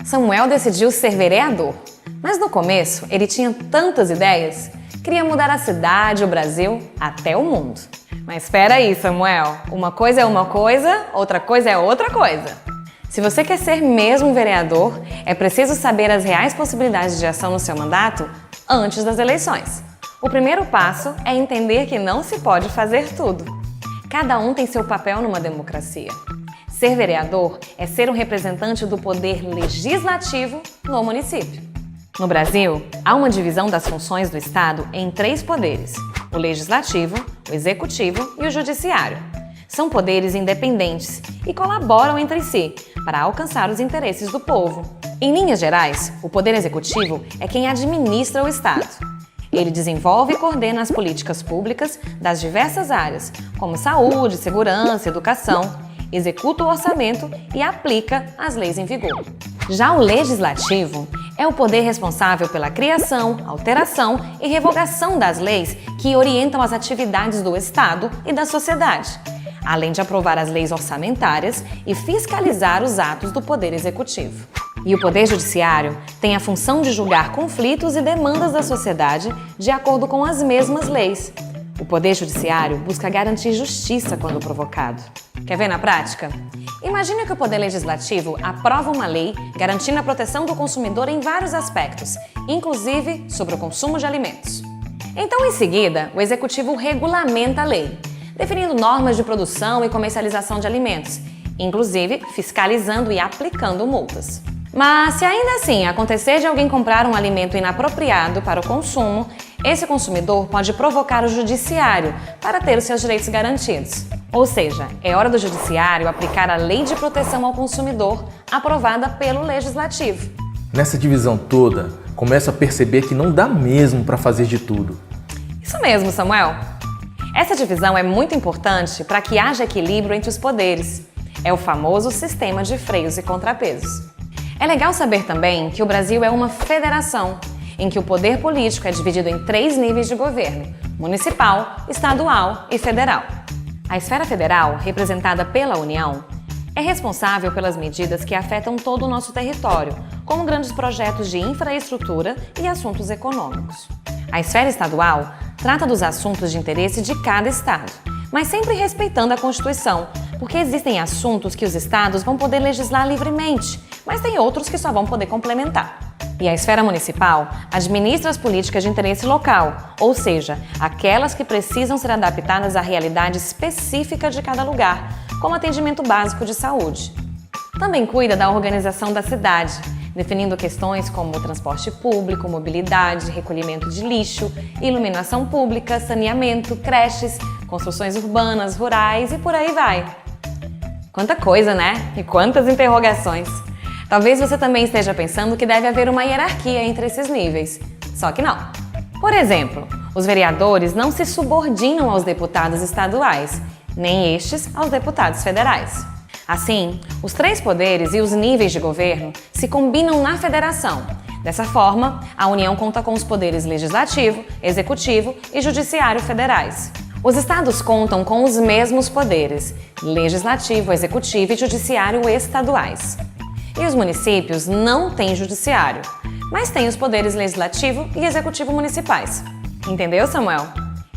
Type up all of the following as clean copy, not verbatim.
Samuel decidiu ser vereador, mas no começo ele tinha tantas ideias, queria mudar a cidade, o Brasil, até o mundo. Mas espera aí, Samuel, uma coisa é uma coisa, outra coisa é outra coisa. Se você quer ser mesmo vereador, é preciso saber as reais possibilidades de ação no seu mandato antes das eleições. O primeiro passo é entender que não se pode fazer tudo. Cada um tem seu papel numa democracia. Ser vereador é ser um representante do poder legislativo no município. No Brasil, há uma divisão das funções do Estado em 3 poderes: o legislativo, o executivo e o judiciário. São poderes independentes e colaboram entre si para alcançar os interesses do povo. Em linhas gerais, o poder executivo é quem administra o Estado. Ele desenvolve e coordena as políticas públicas das diversas áreas, como saúde, segurança, educação, executa o orçamento e aplica as leis em vigor. Já o legislativo é o poder responsável pela criação, alteração e revogação das leis que orientam as atividades do Estado e da sociedade, além de aprovar as leis orçamentárias e fiscalizar os atos do Poder Executivo. E o Poder Judiciário tem a função de julgar conflitos e demandas da sociedade de acordo com as mesmas leis. O Poder Judiciário busca garantir justiça quando provocado. Quer ver na prática? Imagine que o Poder Legislativo aprova uma lei garantindo a proteção do consumidor em vários aspectos, inclusive sobre o consumo de alimentos. Então, em seguida, o Executivo regulamenta a lei, definindo normas de produção e comercialização de alimentos, inclusive fiscalizando e aplicando multas. Mas se ainda assim acontecer de alguém comprar um alimento inapropriado para o consumo, esse consumidor pode provocar o judiciário para ter os seus direitos garantidos. Ou seja, é hora do judiciário aplicar a Lei de Proteção ao Consumidor, aprovada pelo Legislativo. Nessa divisão toda, começo a perceber que não dá mesmo para fazer de tudo. Isso mesmo, Samuel. Essa divisão é muito importante para que haja equilíbrio entre os poderes. É o famoso sistema de freios e contrapesos. É legal saber também que o Brasil é uma federação, em que o poder político é dividido em 3 níveis de governo: municipal, estadual e federal. A esfera federal, representada pela União, é responsável pelas medidas que afetam todo o nosso território, como grandes projetos de infraestrutura e assuntos econômicos. A esfera estadual trata dos assuntos de interesse de cada estado, mas sempre respeitando a Constituição, porque existem assuntos que os estados vão poder legislar livremente, mas tem outros que só vão poder complementar. E a esfera municipal administra as políticas de interesse local, ou seja, aquelas que precisam ser adaptadas à realidade específica de cada lugar, como atendimento básico de saúde. Também cuida da organização da cidade, definindo questões como transporte público, mobilidade, recolhimento de lixo, iluminação pública, saneamento, creches, construções urbanas, rurais e por aí vai. Quanta coisa, né? E quantas interrogações! Talvez você também esteja pensando que deve haver uma hierarquia entre esses níveis. Só que não. Por exemplo, os vereadores não se subordinam aos deputados estaduais, nem estes aos deputados federais. Assim, os 3 poderes e os níveis de governo se combinam na federação. Dessa forma, a União conta com os poderes legislativo, executivo e judiciário federais. Os estados contam com os mesmos poderes, legislativo, executivo e judiciário estaduais. E os municípios não têm judiciário, mas têm os poderes legislativo e executivo municipais. Entendeu, Samuel?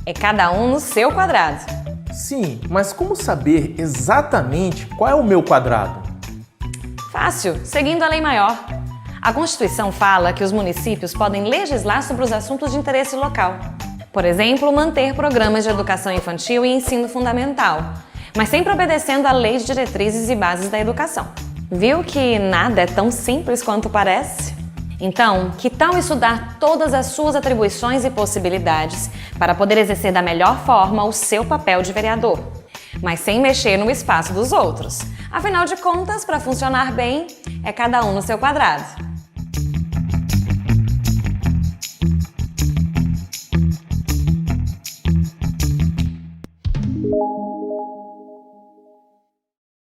É cada um no seu quadrado. Sim, mas como saber exatamente qual é o meu quadrado? Fácil, seguindo a lei maior. A Constituição fala que os municípios podem legislar sobre os assuntos de interesse local. Por exemplo, manter programas de educação infantil e ensino fundamental, mas sempre obedecendo à Lei de Diretrizes e Bases da Educação. Viu que nada é tão simples quanto parece? Então, que tal estudar todas as suas atribuições e possibilidades para poder exercer da melhor forma o seu papel de vereador, mas sem mexer no espaço dos outros? Afinal de contas, para funcionar bem, é cada um no seu quadrado.